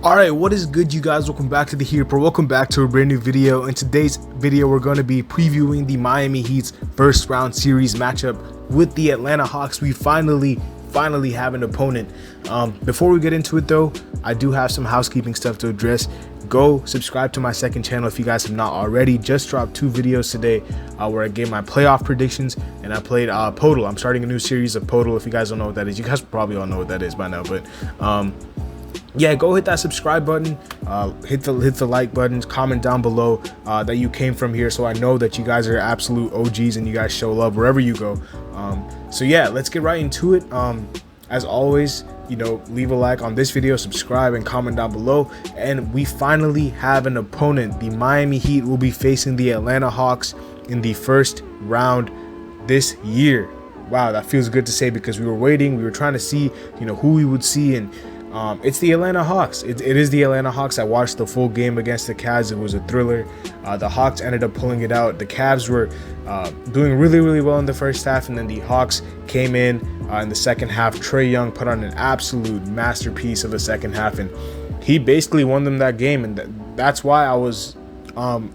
Alright, what is good, you guys? Welcome back to the Here Pro. Welcome back to a brand new video. In today's video, we're going to be previewing the Miami Heat's first round series matchup with the Atlanta Hawks. We finally have an opponent. Before we get into it though, I do have some housekeeping stuff to address. Go subscribe to my second channel if you guys have not already. Just dropped 2 videos today where I gave my playoff predictions and I played Podal. I'm starting a new series of Podal. If you guys don't know what that is, you guys probably all know what that is by now, but yeah, go hit that subscribe button, hit the like button, comment down below that you came from here, so I know that you guys are absolute OGs and you guys show love wherever you go. So yeah, let's get right into it. As always, you know, leave a like on this video, subscribe, and comment down below. And we finally have an opponent. The Miami Heat will be facing the Atlanta Hawks in the first round this year. Wow, that feels good to say because we were waiting, we were trying to see, you know, who we would see, and it's the Atlanta Hawks. It is the Atlanta Hawks. I watched the full game against the Cavs. It was a thriller. The Hawks ended up pulling it out. The Cavs were doing really well in the first half, and then the Hawks came in the second half. Trey Young put on an absolute masterpiece of a second half, and he basically won them that game, and that's why I was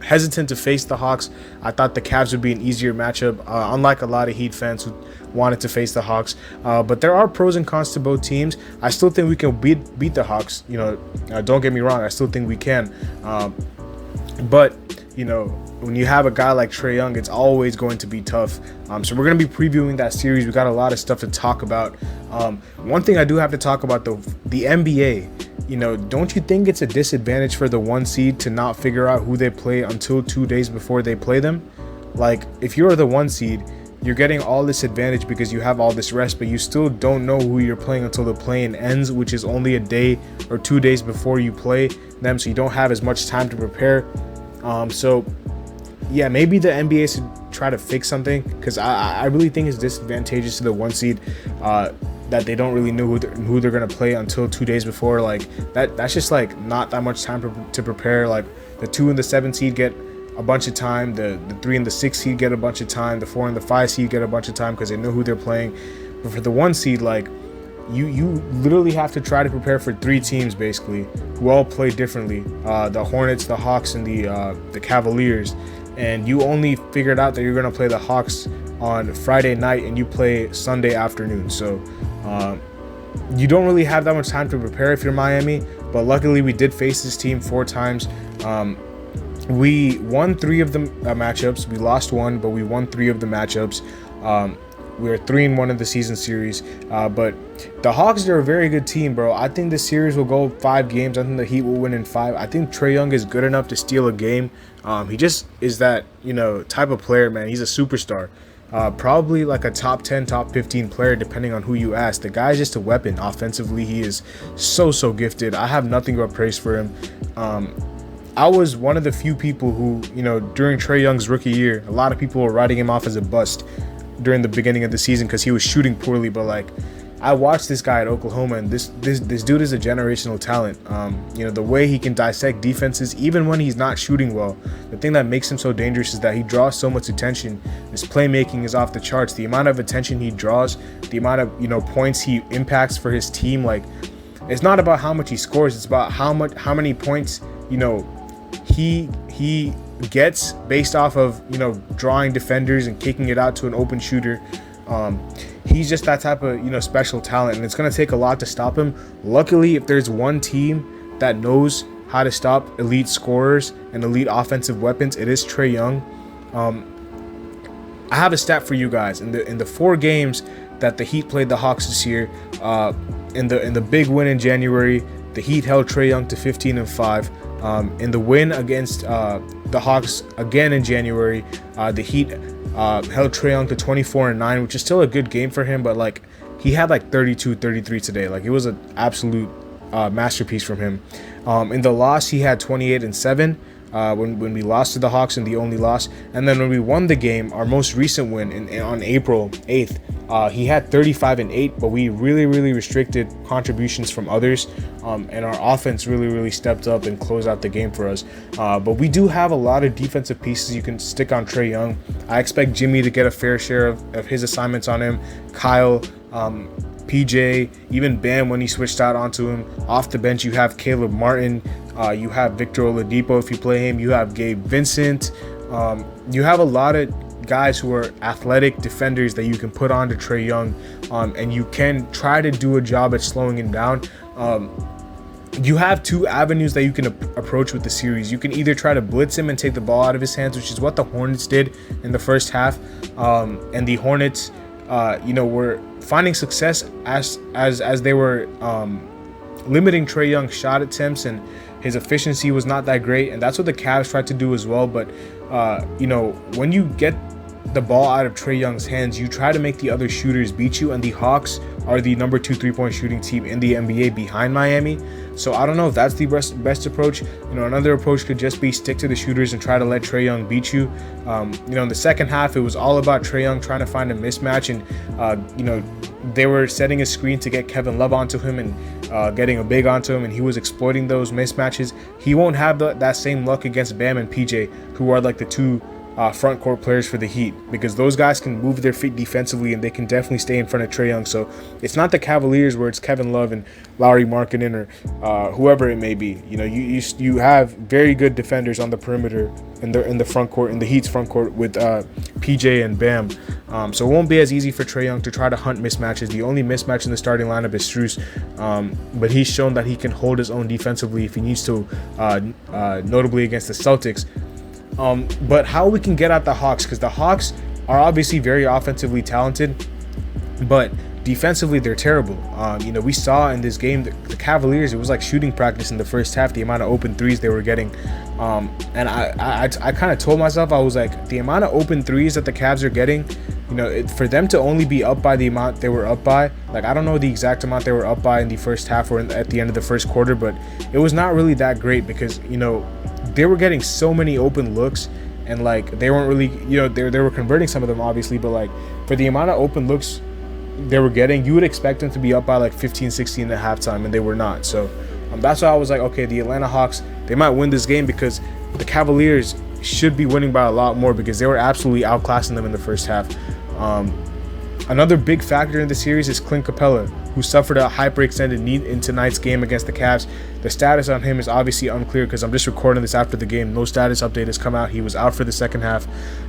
hesitant to face the Hawks. I thought the Cavs would be an easier matchup, unlike a lot of Heat fans who wanted to face the Hawks. But there are pros and cons to both teams. I still think we can beat the Hawks. You know, don't get me wrong. I still think we can. But you know, when you have a guy like Trey Young, it's always going to be tough. So we're going to be previewing that series. We got a lot of stuff to talk about. One thing I do have to talk about though, the NBA. You know, don't you think it's a disadvantage for the 1 seed to not figure out who they play until 2 days before they play them? Like, if you're the 1 seed, you're getting all this advantage because you have all this rest, but you still don't know who you're playing until the play-in ends, which is only a day or 2 days before you play them, so you don't have as much time to prepare. So yeah, maybe the NBA should try to fix something, because I really think it's disadvantageous to the 1 seed that they don't really know who they're gonna play until 2 days before. Like that's just like not that much time to prepare. Like the 2 and the 7 seed get a bunch of time, the 3 and the 6 seed get a bunch of time, the 4 and the 5 seed get a bunch of time because they know who they're playing. But for the 1 seed, like you literally have to try to prepare for 3 teams basically who all play differently, the Hornets, the Hawks, and the Cavaliers, and you only figured out that you're gonna play the Hawks on Friday night and you play Sunday afternoon. So you don't really have that much time to prepare if you're Miami, but luckily we did face this team 4 times. We won 3 of the matchups. We lost 1, but we won 3 of the matchups. We're 3-1 in the season series, but the Hawks are a very good team, bro. I think this series will go 5 games. I think the Heat will win in 5. I think Trey Young is good enough to steal a game. He just is that, you know, type of player, man. He's a superstar. Probably like a top 10, top 15 player, depending on who you ask. The guy's just a weapon. Offensively, he is so gifted. I have nothing but praise for him. I was one of the few people who, you know, during Trey Young's rookie year, a lot of people were writing him off as a bust during the beginning of the season because he was shooting poorly. But like, I watched this guy at Oklahoma, and this dude is a generational talent. You know, the way he can dissect defenses, even when he's not shooting well. The thing that makes him so dangerous is that he draws so much attention. His playmaking is off the charts. The amount of attention he draws, the amount of, you know, points he impacts for his team. Like, it's not about how much he scores. It's about how many points, you know, he gets based off of, you know, drawing defenders and kicking it out to an open shooter. He's just that type of, you know, special talent, and it's going to take a lot to stop him. Luckily, if there's one team that knows how to stop elite scorers and elite offensive weapons, it is Trey Young. I have a stat for you guys. In the 4 games that the Heat played the Hawks this year, in the big win in January, the Heat held Trey Young to 15-5. In the win against the Hawks again in January, the Heat held Trey Young to 24-9, which is still a good game for him, but like he had like 32-33 today. Like, it was an absolute masterpiece from him. In the loss, he had 28-7 when we lost to the Hawks, in the only loss. And then when we won the game, our most recent win on April 8th, he had 35-8, but we really restricted contributions from others, and our offense really stepped up and closed out the game for us. But we do have a lot of defensive pieces you can stick on Trey Young. I expect Jimmy to get a fair share of his assignments on him. Kyle, PJ, even Bam when he switched out onto him. Off the bench, you have Caleb Martin, you have Victor Oladipo if you play him, you have Gabe Vincent. You have a lot of guys who are athletic defenders that you can put on to Trey Young, and you can try to do a job at slowing him down. You have two avenues that you can approach with the series. You can either try to blitz him and take the ball out of his hands, which is what the Hornets did in the first half, and the Hornets were finding success as they were limiting Trey Young's shot attempts, and his efficiency was not that great, and that's what the Cavs tried to do as well. But when you get the ball out of Trey Young's hands, you try to make the other shooters beat you, and the Hawks are the number 2 3-point shooting team in the NBA behind Miami. So I don't know if that's the best approach. Another approach could just be stick to the shooters and try to let Trey Young beat you. In the second half, it was all about Trey Young trying to find a mismatch, and they were setting a screen to get Kevin Love onto him and getting a big onto him, and he was exploiting those mismatches. He won't have that same luck against Bam and PJ, who are like the two front court players for the Heat, because those guys can move their feet defensively and they can definitely stay in front of Trey Young. So it's not the Cavaliers where it's Kevin Love and Lauri Markkanen or whoever it may be. You have very good defenders on the perimeter in the front court, in the Heat's front court with PJ and Bam. So it won't be as easy for Trey Young to try to hunt mismatches. The only mismatch in the starting lineup is Strus, but he's shown that he can hold his own defensively if he needs to, notably against the Celtics. But how we can get at the Hawks, because the Hawks are obviously very offensively talented, but defensively they're terrible. We saw in this game the Cavaliers, it was like shooting practice in the first half, the amount of open threes they were getting. And I kind of told myself, I was like, the amount of open threes that the Cavs are getting, for them to only be up by the amount they were up by, like, I don't know the exact amount they were up by in the first half or at the end of the first quarter, but it was not really that great, because they were getting so many open looks, and like they weren't really, they were converting some of them obviously, but like for the amount of open looks they were getting, you would expect them to be up by like 15, 16 at halftime, and they were not. So that's why I was like, okay, the Atlanta Hawks, they might win this game, because the Cavaliers should be winning by a lot more, because they were absolutely outclassing them in the first half. Another big factor in the series is Clint Capella, who suffered a hyperextended knee in tonight's game against the Cavs. The status on him is obviously unclear, because I'm just recording this after the game. No status update has come out. He was out for the second half.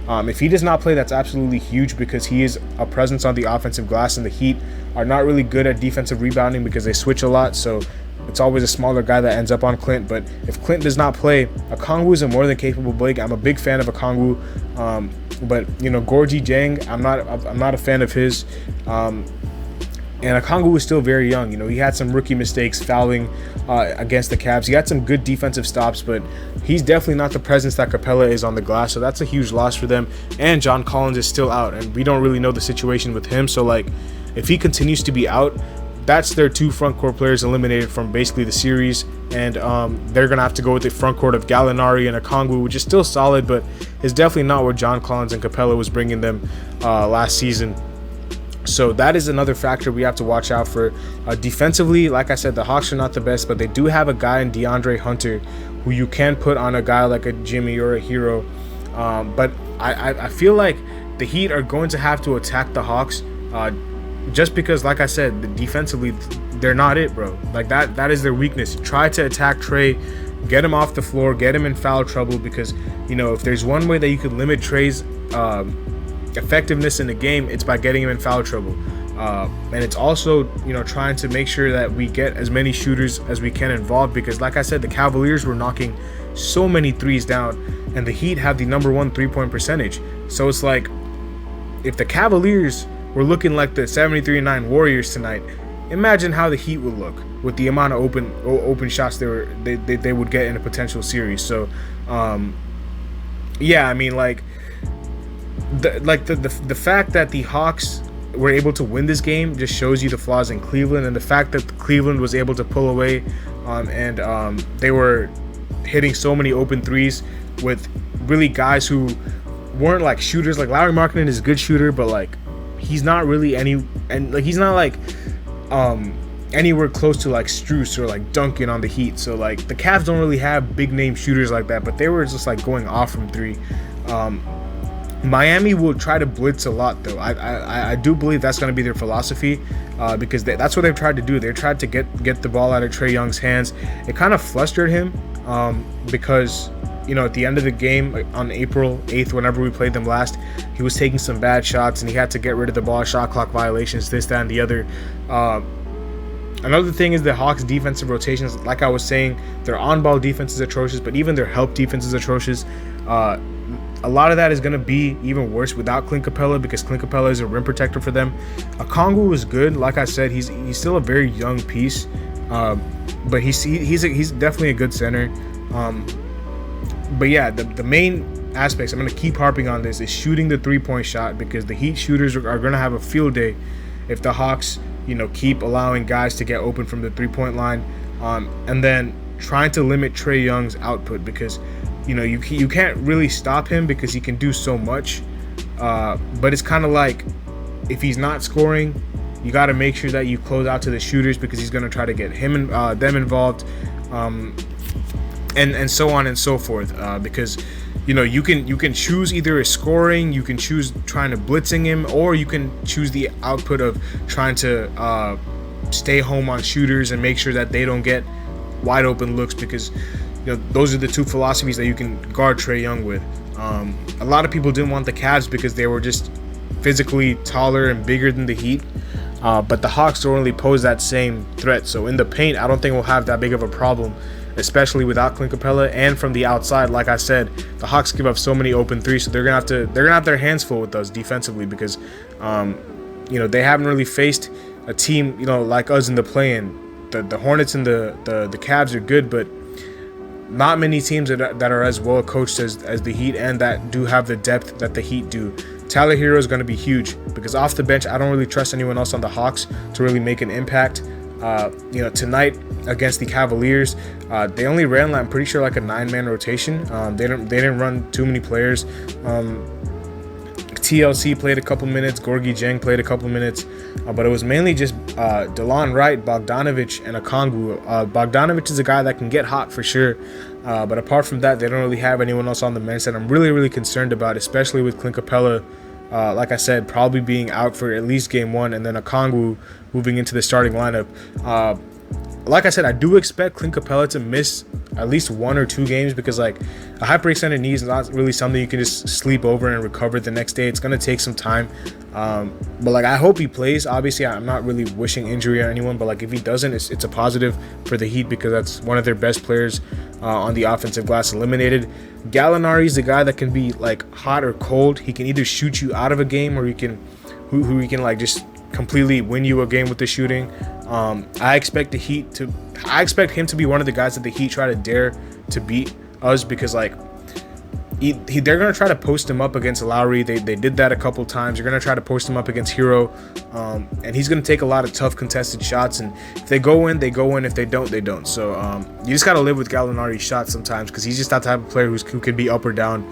If he does not play, that's absolutely huge, because he is a presence on the offensive glass, and the Heat are not really good at defensive rebounding because they switch a lot. So it's always a smaller guy that ends up on Clint. But if Clint does not play, Okongwu is a more than capable big. I'm a big fan of Okongwu. But Gorgie Jang, I'm not a fan of his. And Okongwu is still very young. He had some rookie mistakes fouling against the Cavs. He had some good defensive stops, but he's definitely not the presence that Capella is on the glass. So that's a huge loss for them. And John Collins is still out, and we don't really know the situation with him. So like, if he continues to be out, that's their two front court players eliminated from basically the series, and they're gonna have to go with the front court of Gallinari and Okongwu, which is still solid, but is definitely not what John Collins and Capella was bringing them last season. So that is another factor we have to watch out for. Defensively, like I said, the Hawks are not the best, but they do have a guy in DeAndre Hunter who you can put on a guy like a Jimmy or a Hero. But I feel like the Heat are going to have to attack the Hawks just because, like I said, defensively, they're not it, bro. Like that is their weakness. Try to attack Trae, get him off the floor, get him in foul trouble, because, if there's one way that you could limit Trae's effectiveness in the game, it's by getting him in foul trouble, and it's also trying to make sure that we get as many shooters as we can involved, because like I said, the Cavaliers were knocking so many threes down, and the Heat have the number 1 3-point percentage. So it's like, if the Cavaliers were looking like the 73-9 Warriors tonight, imagine how the Heat would look with the amount of open shots they would get in a potential series. So yeah, I mean, like the fact that the Hawks were able to win this game just shows you the flaws in Cleveland, and the fact that Cleveland was able to pull away, and they were hitting so many open threes with really guys who weren't like shooters. Like Lauri Markkanen is a good shooter, but like he's not really he's not like anywhere close to like Strus or like Duncan on the Heat. So like the Cavs don't really have big name shooters like that, but they were just like going off from three. Miami will try to blitz a lot, though. I do believe that's going to be their philosophy, because that's what they've tried to do. They've tried to get the ball out of Trey Young's hands. It kind of flustered him, because at the end of the game on April 8th, whenever we played them last, he was taking some bad shots and he had to get rid of the ball, shot clock violations, this, that, and the other. Another thing is the Hawks defensive rotations. Like I was saying, their on-ball defense is atrocious, but even their help defense is atrocious. A lot of that is going to be even worse without Clint Capella, because Clint Capella is a rim protector for them. Okongwu is good. Like I said, he's still a very young piece, but he's definitely a good center. But yeah, the main aspects, I'm going to keep harping on this, is shooting the three-point shot, because the Heat shooters are going to have a field day if the Hawks keep allowing guys to get open from the three-point line, and then trying to limit Trey Young's output, because you can't really stop him because he can do so much, but it's kind of like, if he's not scoring, you got to make sure that you close out to the shooters, because he's going to try to get them involved, and so on and so forth, because you can choose either scoring, you can choose trying to blitzing him, or you can choose the output of trying to stay home on shooters and make sure that they don't get wide open looks, because those are the two philosophies that you can guard Trey Young with. A lot of people didn't want the Cavs because they were just physically taller and bigger than the Heat, but the Hawks don't really pose that same threat. So in the paint, I don't think we'll have that big of a problem, especially without Clint Capella. And from the outside, like I said, the Hawks give up so many open threes, so they're gonna have their hands full with us defensively, because they haven't really faced a team like us in the play-in. The Hornets and the Cavs are good, but not many teams that are as well coached as the Heat, and that do have the depth that the Heat do. Tyler Hero is going to be huge, because off the bench, I don't really trust anyone else on the Hawks to really make an impact. Tonight against the Cavaliers, they only ran, I'm pretty sure, like a 9-man rotation. They didn't run too many players. TLC played a couple minutes, Gorgie Jang played a couple minutes, but it was mainly just DeLon Wright, Bogdanovich, and Okongwu. Bogdanovich is a guy that can get hot for sure, but apart from that, they don't really have anyone else on the bench that I'm really, really concerned about, especially with Clint Capella, like I said, probably being out for at least game 1, and then Okongwu moving into the starting lineup. Like I said, I do expect Clint Capella to miss at least 1 or 2 games, because like a hyperextended knee is not really something you can just sleep over and recover the next day. It's going to take some time, but like I hope he plays. Obviously, I'm not really wishing injury on anyone, but like if he doesn't, it's a positive for the Heat, because that's one of their best players on the offensive glass eliminated. Gallinari is the guy that can be like hot or cold. He can either shoot you out of a game, or he can like just completely win you a game with the shooting. I expect him to be one of the guys that the Heat try to dare to beat us, because like they're gonna try to post him up against Lowry. They did that a couple times. They're gonna try to post him up against Hero, and he's gonna take a lot of tough contested shots. And if they go in, they go in. If they don't, they don't. So you just gotta live with Gallinari's shots sometimes, because he's just that type of player who can be up or down.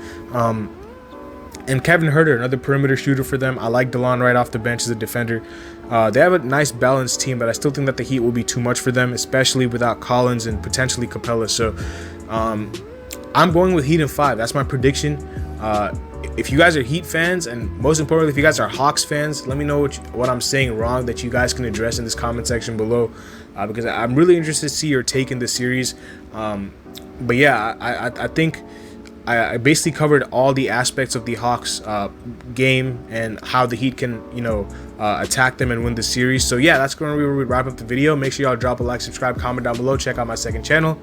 And Kevin Huerter, another perimeter shooter for them. I like DeLon Wright off the bench as a defender. They have a nice balanced team, but I still think that the Heat will be too much for them, especially without Collins and potentially Capella. So I'm going with Heat in 5. That's my prediction. If you guys are Heat fans, and most importantly, if you guys are Hawks fans, let me know what I'm saying wrong that you guys can address in this comment section below, because I'm really interested to see your take in this series. But yeah, I think I basically covered all the aspects of the Hawks game and how the Heat can, attack them and win the series. So yeah, that's going to wrap up the video. Make sure y'all drop a like, subscribe, comment down below. Check out my second channel.